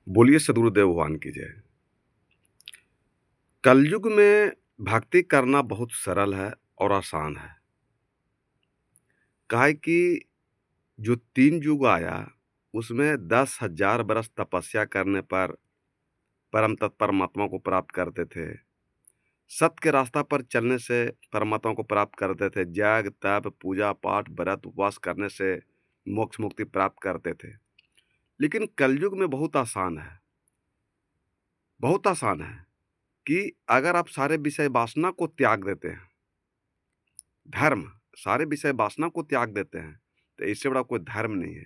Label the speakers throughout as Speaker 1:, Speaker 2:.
Speaker 1: बोलिए सद्गुरुदेव भगवान की जय। कलयुग में भक्ति करना बहुत सरल है और आसान है। काहे कि जो 3 युग आया, उसमें 10,000 बरस तपस्या करने पर परम तत् परमात्मा को प्राप्त करते थे। सत्य के रास्ता पर चलने से परमात्मा को प्राप्त करते थे। जग, तप, पूजा, पाठ, व्रत, उपवास करने से मोक्ष मुक्ति प्राप्त करते थे। लेकिन कलयुग में बहुत आसान है कि अगर आप सारे विषय वासना को त्याग देते हैं, धर्म, सारे विषय वासना को त्याग देते हैं, तो इससे बड़ा कोई धर्म नहीं है।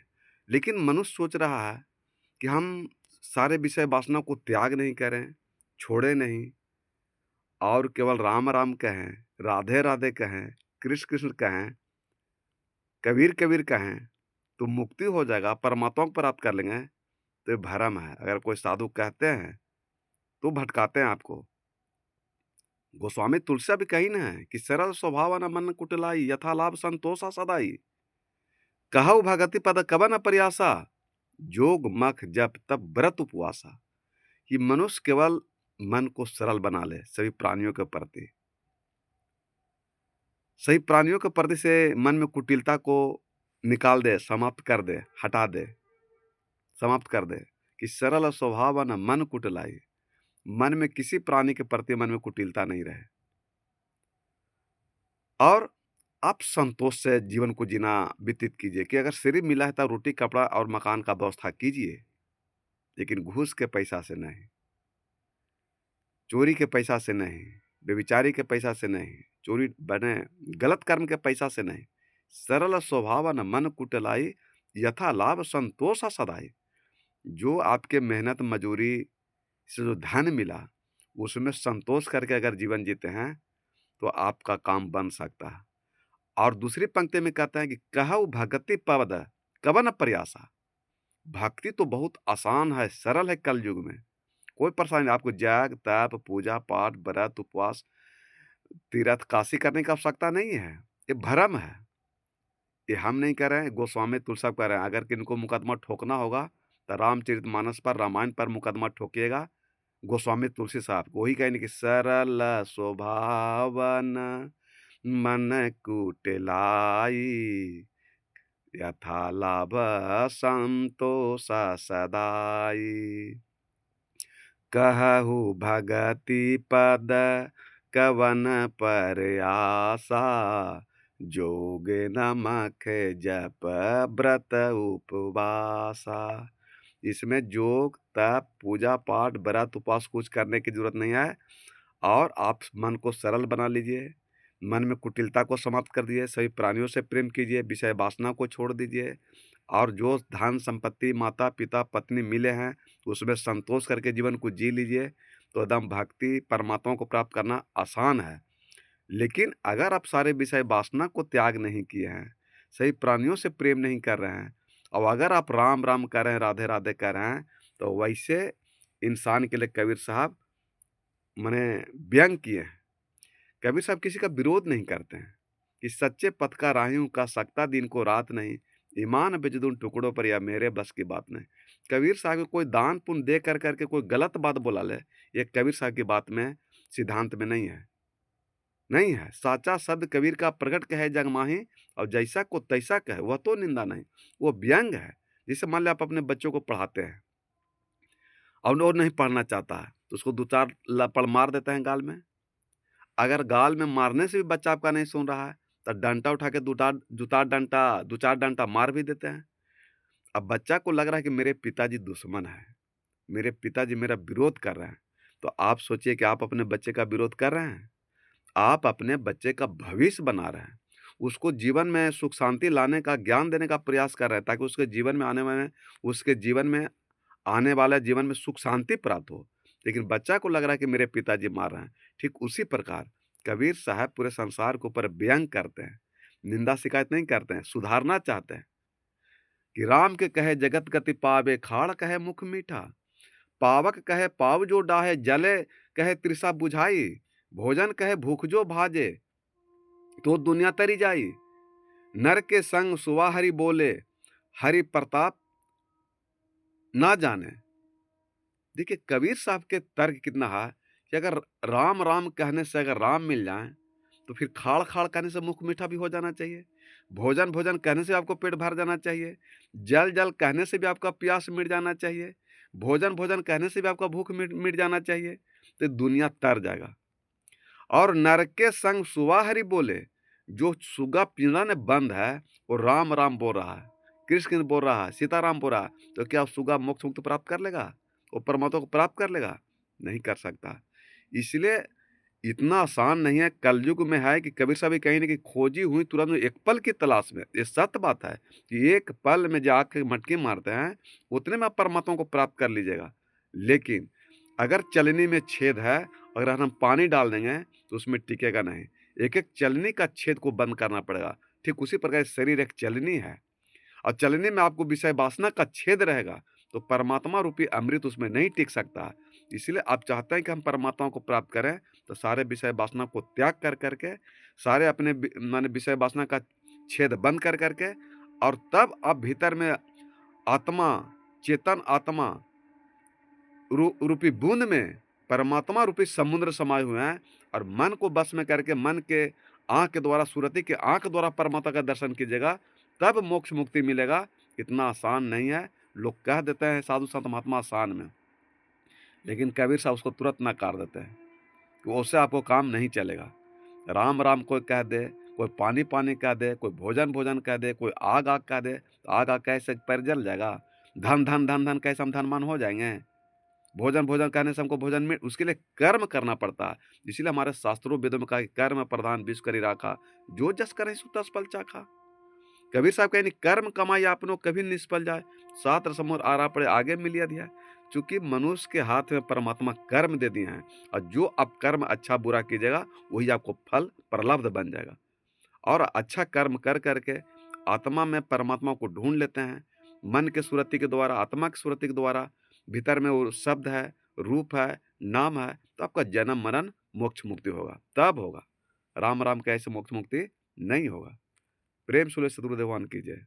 Speaker 1: लेकिन मनुष्य सोच रहा है कि हम सारे विषय वासना को त्याग नहीं करें, छोड़ें नहीं और केवल राम राम कहें, राधे राधे कहें, कृष्ण कृष्ण कहें, कबीर कबीर कहें, तो मुक्ति हो जाएगा, परमात्मा को प्राप्त कर लेंगे। तो ये भ्रम है। अगर कोई साधु कहते हैं तो भटकाते हैं आपको। गोस्वामी तुलसी भी कही न है कि सरल स्वभाव न मन कुटिलाई, यथा लाभ संतोषा सदाई। कहु भगति पद कवन प्रयासा, जोग मख जप तप व्रत उपवासा। कि मनुष्य केवल मन को सरल बना ले सही प्राणियों के प्रति से मन में कुटिलता को निकाल दे, समाप्त कर दे, हटा दे, समाप्त कर दे। कि सरल स्वभाव न मन कुटिलाई, मन में किसी प्राणी के प्रति मन में कुटिलता नहीं रहे और आप संतोष से जीवन को जीना व्यतीत कीजिए। कि अगर शरीर मिला है तो रोटी कपड़ा और मकान का व्यवस्था कीजिए, लेकिन घूस के पैसा से नहीं, चोरी के पैसा से नहीं, व्यभिचारी के पैसा से नहीं, चोरी बने गलत कर्म के पैसा से नहीं। सरल स्वभाव न मन कुटिलाई, यथा लाभ संतोष सदाई। जो आपके मेहनत मजूरी से जो धन मिला, उसमें संतोष करके अगर जीवन जीते हैं तो आपका काम बन सकता है। और दूसरी पंक्ति में कहते हैं कि कहु भगति पद कवन प्रयासा। भक्ति तो बहुत आसान है, सरल है। कलयुग में कोई परेशानी नहीं। आपको जग, तप, पूजा, पाठ, व्रत, उपवास, तीर्थ, काशी करने की आवश्यकता नहीं है। ये भ्रम है। ये हम नहीं कर रहे हैं, गोस्वामी तुलसी साहब कह रहे हैं। अगर किनको मुकदमा ठोकना होगा तो रामचरितमानस पर, रामायण पर मुकदमा ठोकिएगा। गोस्वामी तुलसी साहब वही कहेंगे कि सरल स्वभावन मन कुटिलाई, यथा लाभ संतोष सदाई। कहु भगति पद कवन प्रयासा, जोग नमक जप व्रत उपवासा। इसमें जोग, तप, पूजा, पाठ, व्रत, उपवास कुछ करने की जरूरत नहीं है। और आप मन को सरल बना लीजिए, मन में कुटिलता को समाप्त कर दीजिए, सभी प्राणियों से प्रेम कीजिए, विषय वासना को छोड़ दीजिए और जो धन संपत्ति, माता पिता, पत्नी मिले हैं उसमें संतोष करके जीवन को जी लीजिए। तो एकदम भक्ति परमात्मा को प्राप्त करना आसान है। लेकिन अगर आप सारे विषय वासना को त्याग नहीं किए हैं, सही प्राणियों से प्रेम नहीं कर रहे हैं और अगर आप राम राम कर रहे हैं, राधे राधे कर रहे हैं, तो वैसे इंसान के लिए कबीर साहब मने व्यंग किए हैं। कबीर साहब किसी का विरोध नहीं करते हैं कि सच्चे पथ का राही का सकता दिन को रात नहीं, ईमान बेजदून टुकड़ों पर या मेरे बस की बात नहीं। कबीर साहब को कोई दान पुण्य दे कर करके कोई गलत बात बोला ले, ये कबीर साहब की बात में, सिद्धांत में नहीं है। साचा शब्द कबीर का प्रकट कहे जग माही, और जैसा को तैसा कहे वह तो निंदा नहीं, वो व्यंग है। जैसे मान लिया आप अपने बच्चों को पढ़ाते हैं और वो नहीं पढ़ना चाहता है तो उसको 2-4 लपड़ मार देते हैं गाल में। अगर गाल में मारने से भी बच्चा आपका नहीं सुन रहा है तो डंडा उठा के 2-4 डंडा मार भी देते हैं। अब बच्चा को लग रहा है कि मेरे पिताजी दुश्मन है, मेरे पिताजी मेरा विरोध कर रहे हैं। तो आप सोचिए कि आप अपने बच्चे का विरोध कर रहे हैं, आप अपने बच्चे का भविष्य बना रहे हैं, उसको जीवन में सुख शांति लाने का, ज्ञान देने का प्रयास कर रहे हैं ताकि उसके आने वाले जीवन में सुख शांति प्राप्त हो। लेकिन बच्चा को लग रहा है कि मेरे पिताजी मार रहे हैं। ठीक उसी प्रकार कबीर साहब पूरे संसार के ऊपर व्यंग करते हैं, निंदा शिकायत नहीं करते हैं, सुधारना चाहते हैं। कि राम के कहे जगत गति पावे, खाड़ कहे मुख मीठा, पावक कहे पाव जो डाहे, जले कहे तृषा बुझाई, भोजन कहे भूख जो भाजे, तो दुनिया तरी जाई। नर के संग सुवा हरि बोले, हरि प्रताप ना जाने, देखिए कबीर साहब के तर्क कितना है कि अगर राम राम कहने से अगर राम मिल जाए तो फिर खाड़ खाड़ कहने से मुख मीठा भी हो जाना चाहिए। भोजन भोजन कहने से आपको पेट भर जाना चाहिए। जल जल कहने से भी आपका प्यास मिट जाना चाहिए। भोजन भोजन कहने से भी आपका भूख मिट मिट जाना चाहिए। तो दुनिया तर जाएगा। और नर के संग सुवा हरि बोले, जो सुगा पिंजरा में बंद है वो राम राम बोल रहा है, कृष्ण बोल रहा है, सीताराम बोल रहा है, तो क्या सुगा मोक्ष मुक्ति प्राप्त कर लेगा? वो परमात्मा को प्राप्त कर लेगा? नहीं कर सकता। इसलिए इतना आसान नहीं है। कलयुग में है कि कबीर साहब भी कहीं न कहीं खोजी हुई तुरंत एक पल की तलाश में, ये सत्य बात है कि एक पल में जाके मटकी मारते हैं, उतने में आप परमात्मा को प्राप्त कर लीजिएगा। लेकिन अगर चलनी में छेद है, अगर हम पानी डाल देंगे तो उसमें टिकेगा नहीं। एक-एक चलनी का छेद को बंद करना पड़ेगा। ठीक उसी प्रकार शरीर एक चलनी है और चलनी में आपको विषय वासना का छेद रहेगा, तो परमात्मा रूपी अमृत उसमें नहीं टिक सकता। इसलिए आप चाहते हैं कि हम परमात्मा को प्राप्त करें, तो सारे विषय वासना को त्याग कर करके, सारे अपने माने विषय वासना का छेद बंद कर करके, और तब आप भीतर में आत्मा, चेतन आत्मा रूपी बूंद में परमात्मा रूपी समुद्र समाये हुए हैं, और मन को बस में करके मन के आँख के द्वारा, सुरति के आँख द्वारा परमात्मा का दर्शन कीजिएगा, तब मोक्ष मुक्ति मिलेगा। इतना आसान नहीं है। लोग कह देते हैं साधु संत महात्मा आसान में, लेकिन कबीर साहब उसको तुरंत नकार देते हैं कि उससे आपको काम नहीं चलेगा। राम राम कोई कह दे, कोई पानी पानी कह दे, कोई भोजन भोजन कह दे, कोई आग आग कह दे, तो आग आग कैसे पैर जल जाएगा? धन धन धन धन कैसे हम धनवान हो जाएंगे? भोजन भोजन कहने से हमको भोजन में उसके लिए कर्म करना पड़ता है। इसीलिए हमारे शास्त्रों वेदों में कहा कि कर्म प्रधान विश्व करी राखा, जो जस करे सो तस फल चाखा। कबीर साहब कहें कर्म कमाई आपनो कभी निष्फल जाए, सात रसमोर आरा पड़े आगे मिलिया दिया। चूंकि मनुष्य के हाथ में परमात्मा कर्म दे दिए हैं, और जो आप कर्म अच्छा बुरा कीजिएगा वही आपको फल प्रलब्ध बन जाएगा। और अच्छा कर्म कर करके आत्मा में परमात्मा को ढूंढ लेते हैं, मन के सुरति के द्वारा, आत्मा की सुरति के द्वारा। भीतर में वो शब्द है, रूप है, नाम है, तो आपका जन्म मरण मोक्ष मुक्ति होगा, तब होगा। राम राम के ऐसे मोक्ष मुक्ति नहीं होगा। प्रेम सुले सदगुरुदेव भगवान की जय।